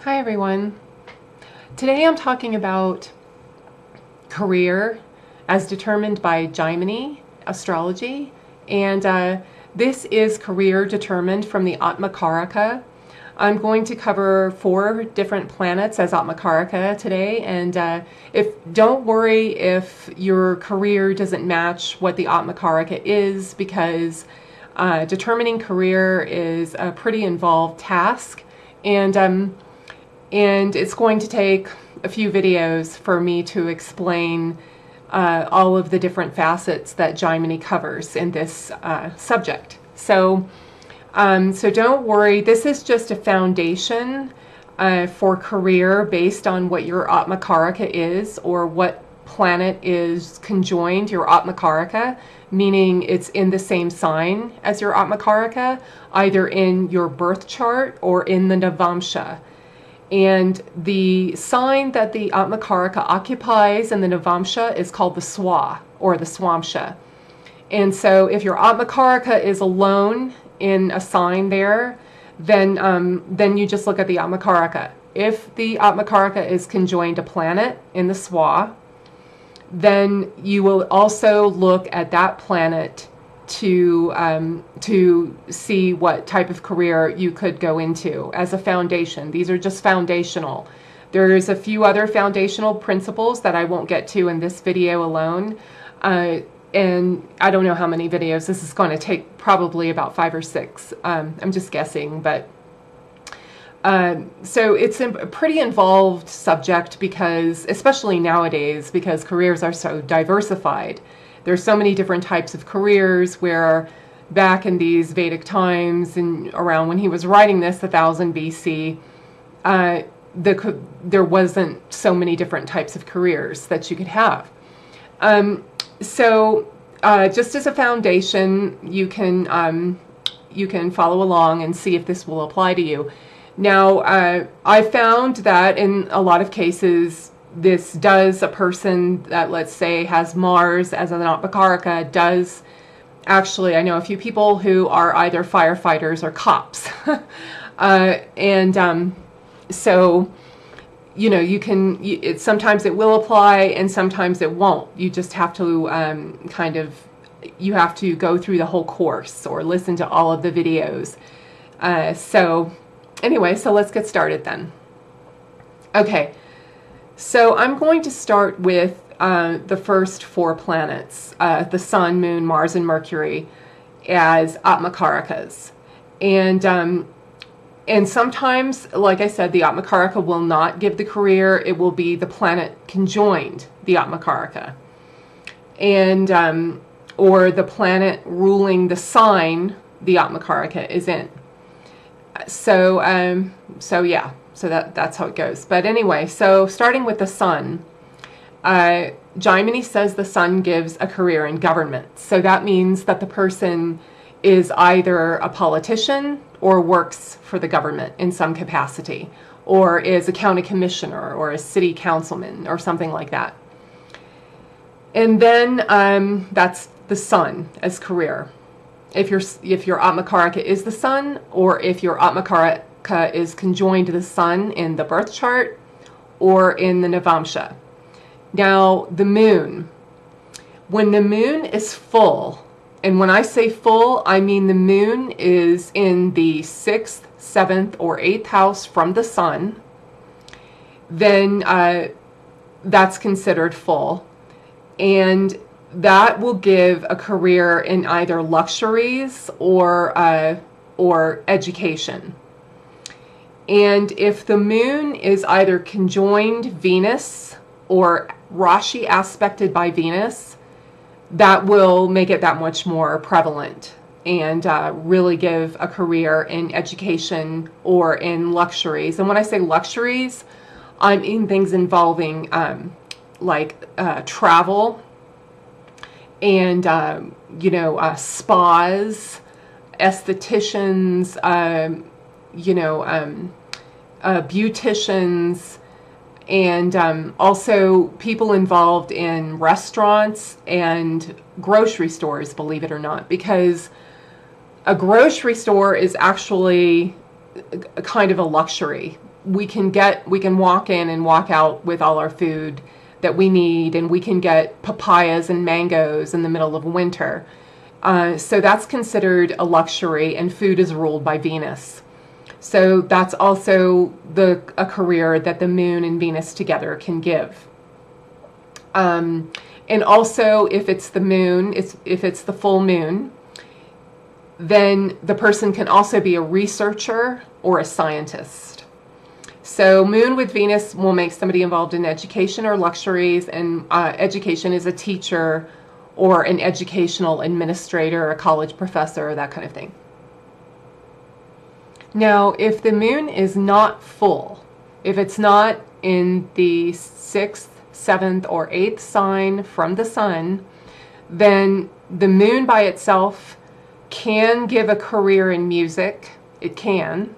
Hi everyone. Today I'm talking about career as determined by Jaimini Astrology, and this is career determined from the Atmakaraka. I'm going to cover 4 different planets as Atmakaraka today, and don't worry if your career doesn't match what the Atmakaraka is, because determining career is a pretty involved task, and it's going to take a few videos for me to explain all of the different facets that Jaimini covers in this subject. So don't worry, this is just a foundation for career based on what your Atmakaraka is, or what planet is conjoined your Atmakaraka, meaning it's in the same sign as your Atmakaraka, either in your birth chart or in the Navamsha. And the sign that the Atmakaraka occupies in the Navamsha is called the Swa, or the Swamsha. And so if your Atmakaraka is alone in a sign there, then you just look at the Atmakaraka. If the Atmakaraka is conjoined a planet in the Swa, then you will also look at that planet to see what type of career you could go into as a foundation. These are just foundational. There's a few other foundational principles that I won't get to in this video alone. And I don't know how many videos this is going to take, probably about 5 or 6. I'm just guessing, but so it's a pretty involved subject, because especially nowadays, because careers are so diversified. There's so many different types of careers, where back in these Vedic times, and around when he was writing this, 1000 BC, there wasn't so many different types of careers that you could have. Just as a foundation, you can follow along and see if this will apply to you. Now, I found that in a lot of cases, this does, a person that, let's say, has Mars as an Atmakaraka, does actually, I know a few people who are either firefighters or cops. So, you know, sometimes it will apply and sometimes it won't. You just have to you have to go through the whole course or listen to all of the videos. Anyway, so let's get started then. Okay. So I'm going to start with the first 4 planets, the Sun, Moon, Mars, and Mercury, as Atmakarakas. And sometimes, like I said, the Atmakaraka will not give the career. It will be the planet conjoined the Atmakaraka, and or the planet ruling the sign the Atmakaraka is in. So yeah. So that's how it goes. But anyway, so starting with the Sun, Jaimini says the Sun gives a career in government. So that means that the person is either a politician or works for the government in some capacity, or is a county commissioner or a city councilman or something like that. And then that's the Sun as career. If your Atmakaraka is the Sun, or if your Atmakaraka is conjoined to the Sun in the birth chart or in the Navamsha. Now, the Moon. When the Moon is full, and when I say full, I mean the Moon is in the 6th, 7th, or 8th house from the Sun, then that's considered full. And that will give a career in either luxuries or education. And if the Moon is either conjoined Venus or Rashi aspected by Venus, that will make it that much more prevalent and really give a career in education or in luxuries. And when I say luxuries, I mean things involving travel and spas, estheticians, beauticians, and also people involved in restaurants and grocery stores, believe it or not, because a grocery store is actually a kind of a luxury. we can walk in and walk out with all our food that we need, and we can get papayas and mangoes in the middle of winter. So that's considered a luxury, and food is ruled by Venus. So that's also a career that the moon and Venus together can give. And also, if it's the moon, if it's the full moon, then the person can also be a researcher or a scientist. So moon with Venus will make somebody involved in education or luxuries, and education is a teacher or an educational administrator, a college professor, that kind of thing. Now, if the moon is not full, if it's not in the 6th, 7th, or 8th sign from the sun, then the moon by itself can give a career in music. It can.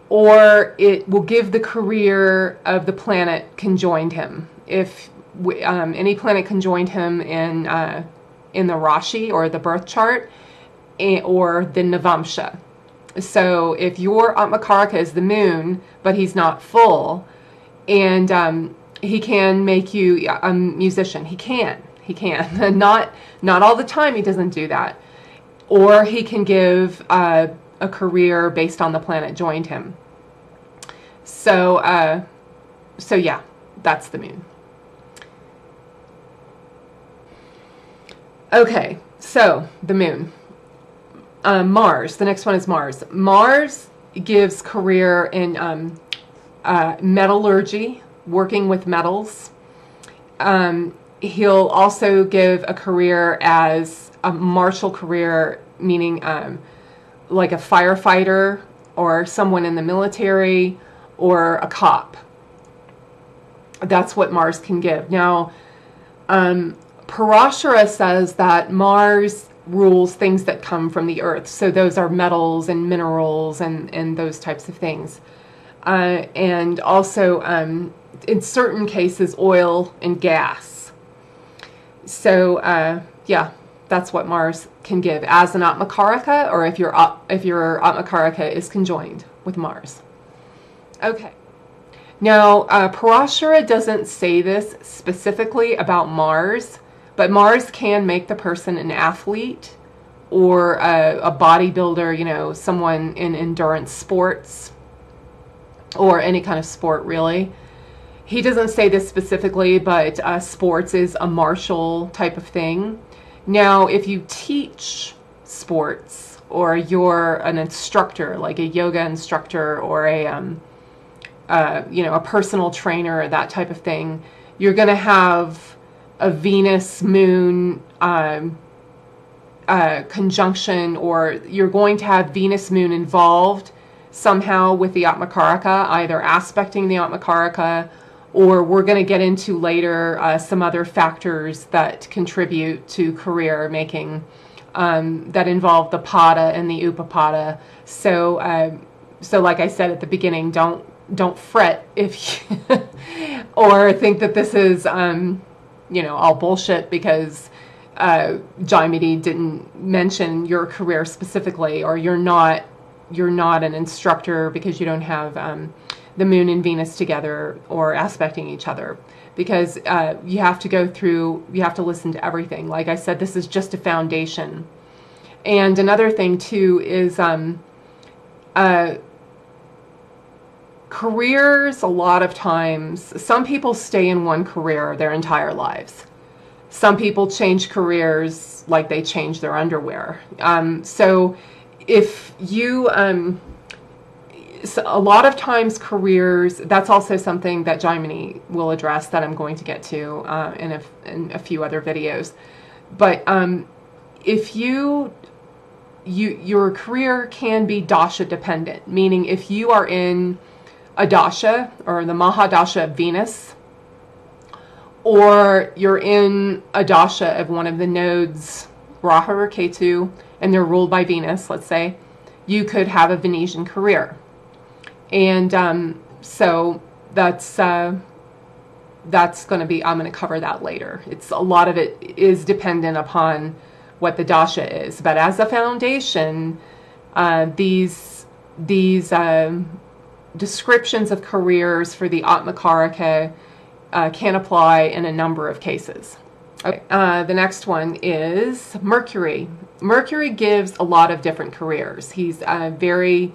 Or it will give the career of the planet conjoined him. If any planet conjoined him in the Rashi, or the birth chart, or the Navamsha. So if your Atmakaraka is the moon, but he's not full, and he can make you a musician. He can. Not all the time. He doesn't do that. Or he can give a career based on the planet joined him. So yeah, that's the moon. Okay, so the moon. Mars. The next one is Mars. Mars gives career in metallurgy, working with metals. He'll also give a career as a martial career, meaning like a firefighter or someone in the military or a cop. That's what Mars can give. Now, Parashara says that Mars rules things that come from the earth. So those are metals and minerals and those types of things. And also, in certain cases, oil and gas. So, yeah, that's what Mars can give as an Atmakaraka, or if your Atmakaraka is conjoined with Mars. Okay. Now, Parashara doesn't say this specifically about Mars, but Mars can make the person an athlete or a bodybuilder, someone in endurance sports or any kind of sport, really. He doesn't say this specifically, but sports is a martial type of thing. Now, if you teach sports, or you're an instructor, like a yoga instructor or a personal trainer, that type of thing, you're going to have a Venus Moon conjunction, or you're going to have Venus Moon involved somehow with the Atmakaraka, either aspecting the Atmakaraka, or we're going to get into later some other factors that contribute to career making that involve the Pada and the Upapada. So like I said at the beginning, don't fret if you or think that this is all bullshit because Jaimini didn't mention your career specifically, or you're not an instructor because you don't have the moon and Venus together or aspecting each other, because you have to listen to everything. Like I said, this is just a foundation. And another thing too is careers, a lot of times, some people stay in one career their entire lives. Some people change careers like they change their underwear. So if you, so a lot of times careers, that's also something that Jaimini will address that I'm going to get to in a few other videos. But if your career can be dasha dependent, meaning if you are in a dasha, or the Mahadasha of Venus, or you're in a dasha of one of the nodes, Rahu or Ketu, and they're ruled by Venus, let's say, you could have a Venetian career. And so that's going to be, I'm going to cover that later. A lot of it is dependent upon what the dasha is. But as a foundation, these descriptions of careers for the Atmakaraka can apply in a number of cases. Okay. The next one is Mercury. Mercury gives a lot of different careers. He's very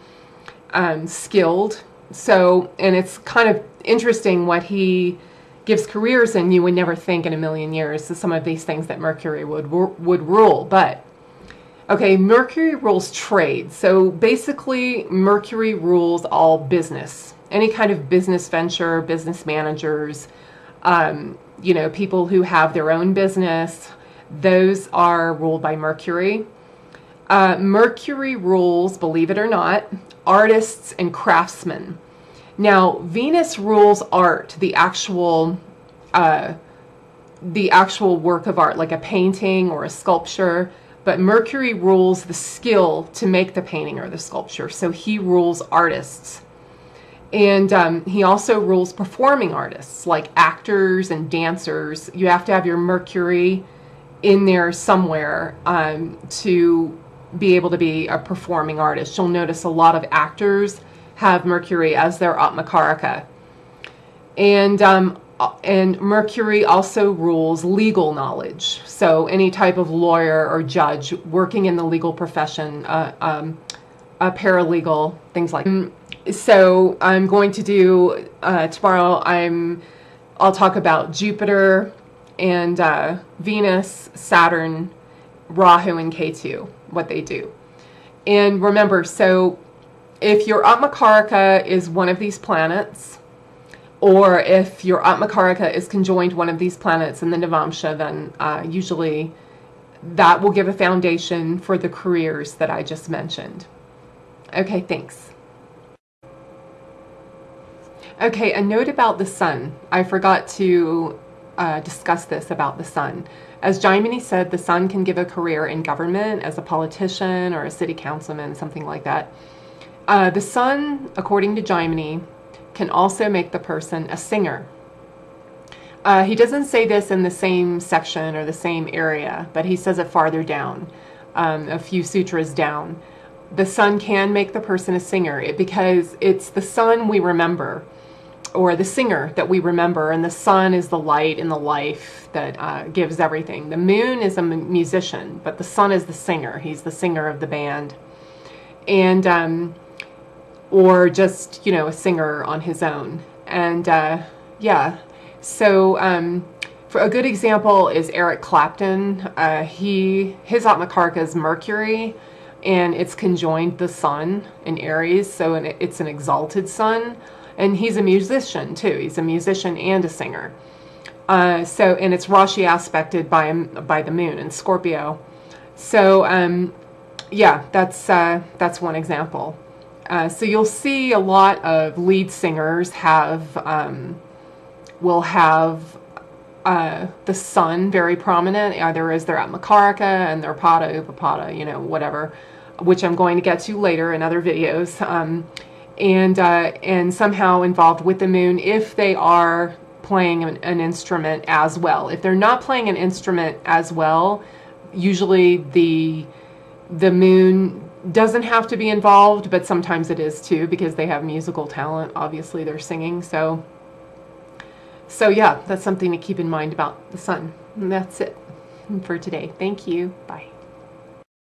skilled. So, and it's kind of interesting what he gives careers in. You would never think in a million years some of these things that Mercury would rule. But okay, Mercury rules trade. So basically, Mercury rules all business, any kind of business venture, business managers, you know, people who have their own business. Those are ruled by Mercury. Mercury rules, believe it or not, artists and craftsmen. Now, Venus rules art, the actual work of art, like a painting or a sculpture. But Mercury rules the skill to make the painting or the sculpture. So he rules artists. And he also rules performing artists, like actors and dancers. You have to have your Mercury in there somewhere to be able to be a performing artist. You'll notice a lot of actors have Mercury as their Atmakaraka. And Mercury also rules legal knowledge. So any type of lawyer or judge working in the legal profession, a paralegal, things like that. So I'm going to do, tomorrow I'll talk about Jupiter and Venus, Saturn, Rahu, and Ketu, what they do. And remember, so if your Atmakaraka is one of these planets, or if your Atmakaraka is conjoined one of these planets in the Navamsha, then usually that will give a foundation for the careers that I just mentioned. Okay, thanks. Okay, a note about the sun. I forgot to discuss this about the sun. As Jaimini said, the sun can give a career in government as a politician or a city councilman, something like that. The sun, according to Jaimini, can also make the person a singer. He doesn't say this in the same section or the same area, but he says it farther down, a few sutras down. The sun can make the person a singer because it's the sun we remember, or the singer that we remember, and the sun is the light and the life that gives everything. The moon is a musician, but the sun is the singer. He's the singer of the band. And or just, you know, a singer on his own. And yeah, so for a good example is Eric Clapton. His Atmakaraka is Mercury, and it's conjoined the sun in Aries, so it's an exalted sun, and he's a musician too. He's a musician and a singer. And it's Rashi aspected by the moon in Scorpio. So yeah, that's one example. So you'll see a lot of lead singers will have the sun very prominent, either as their Atmakaraka and their Pada, Upapada, you know, whatever, which I'm going to get to later in other videos, and somehow involved with the moon if they are playing an instrument as well. If they're not playing an instrument as well, usually the moon doesn't have to be involved, but sometimes it is too, because they have musical talent. Obviously they're singing. So yeah, that's something to keep in mind about the sun. And that's it for today. Thank you. Bye.